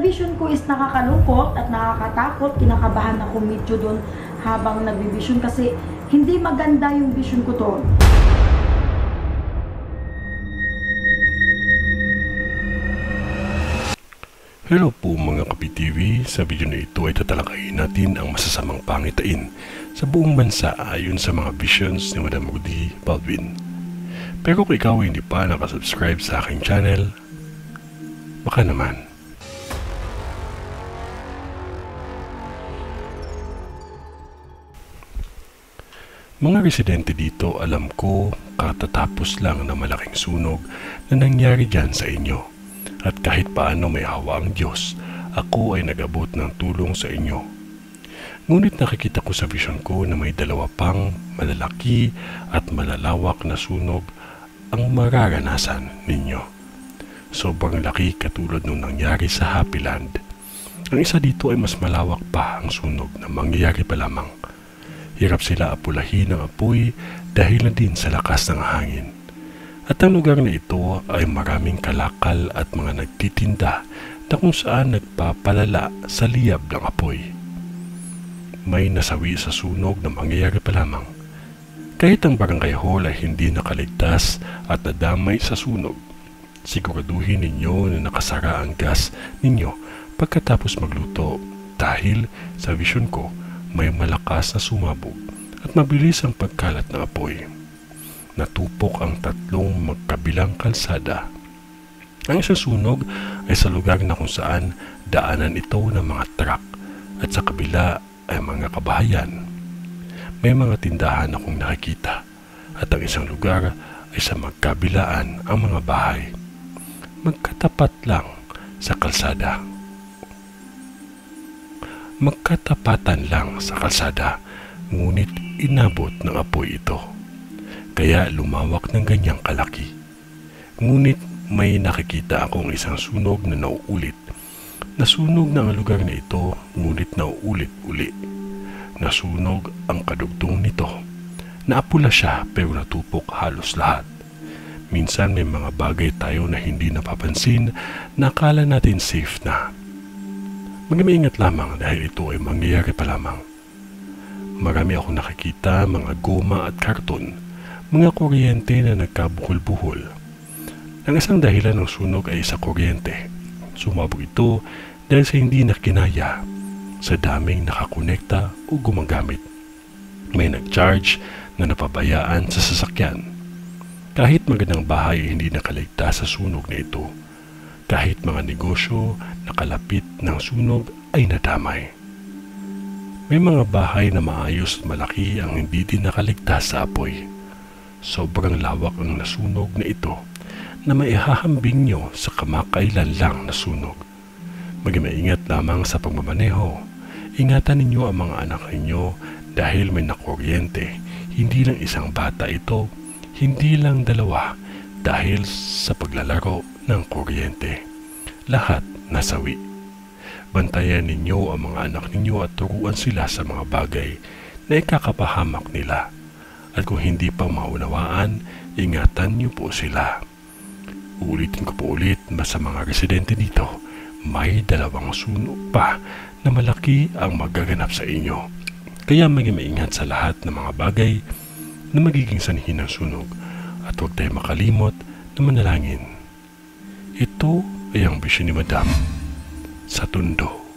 vision ko is nakakalungkot at nakakatakot. Kinakabahan ako medyo doon habang nagbivision kasi hindi maganda yung vision ko doon. Hello po mga Kapi-TV, sa video na ito ay tatalakayin natin ang masasamang pangitain sa buong bansa ayon sa mga visions ni Madam Rudy Baldwin. Pero kung ikaw ay hindi pa nakasubscribe sa aking channel, baka naman. Mga residente dito, alam ko katatapos lang na malaking sunog na nangyari dyan sa inyo. At kahit paano may hawa ang Diyos, ako ay nag-abot ng tulong sa inyo. Ngunit nakikita ko sa vision ko na may dalawa pang malalaki at malalawak na sunog ang mararanasan ninyo. Sobrang laki katulad nung nangyari sa Happy Land. Ang isa dito ay mas malawak pa ang sunog na mangyayari pa lamang. Hirap sila apulahin ng apoy dahil na din sa lakas ng hangin. At ang lugar na ito ay maraming kalakal at mga nagtitinda na kung saan nagpapalala sa liyab ng apoy. May nasawi sa sunog na mangyayari pa lamang. Kahit ang barangay hall ay hindi nakaligtas at nadamay sa sunog, siguraduhin ninyo na nakasara ang gas ninyo pagkatapos magluto dahil sa vision ko may malakas na sumabog at mabilis ang pagkalat ng apoy. Natupok ang tatlong magkabilang kalsada. Ang isang sunog ay sa lugar na kung saan daanan ito ng mga truck at sa kabila ay mga kabahayan. May mga tindahan akong nakikita at ang isang lugar ay sa magkabilaan ang mga bahay. Magkatapat lang sa kalsada. Magkatapatan lang sa kalsada, ngunit inabot ng apoy ito. Kaya lumawak ng ganyang kalaki. Ngunit may nakikita akong isang sunog na nauulit. Nasunog na ang lugar na ito, ngunit nauulit-uli. Nasunog ang kadugtong nito. Naapula siya pero natupok halos lahat. Minsan may mga bagay tayo na hindi napapansin na akala natin safe na. Mag-iingat lamang dahil ito ay mangyayari pa lamang. Marami akong nakikita mga goma at karton, mga kuryente na nagkabuhol-buhol. Ang isang dahilan ng sunog ay sa kuryente. Sumabog ito dahil sa hindi nakinaya sa daming nakakonekta o gumagamit. May nag-charge na napabayaan sa sasakyan. Kahit magandang bahay ay hindi nakaligtas sa sunog na ito. Kahit mga negosyo na kalapit ng sunog ay nadamay. May mga bahay na maayos at malaki ang hindi din nakaligtas sa apoy. Sobrang lawak ang nasunog na ito na maihahambing nyo sa kamakailan lang na sunog. Mag-maingat lamang sa pagmamaneho. Ingatan ninyo ang mga anak ninyo dahil may nakuryente. Hindi lang isang bata ito, hindi lang dalawa dahil sa paglalaro ng kuryente. Lahat nasawi. Bantayan ninyo ang mga anak ninyo at turuan sila sa mga bagay na ikakapahamak nila. At kung hindi pa maunawaan, ingatan niyo po sila. Uulitin ko po ulit sa mga residente dito, may dalawang sunog pa na malaki ang magaganap sa inyo. Kaya maging maingat sa lahat ng mga bagay na magiging sanhi ng sunog at huwag tayo makalimot na manalangin. Ito ay ang bisyon ni Madam sa Tondo.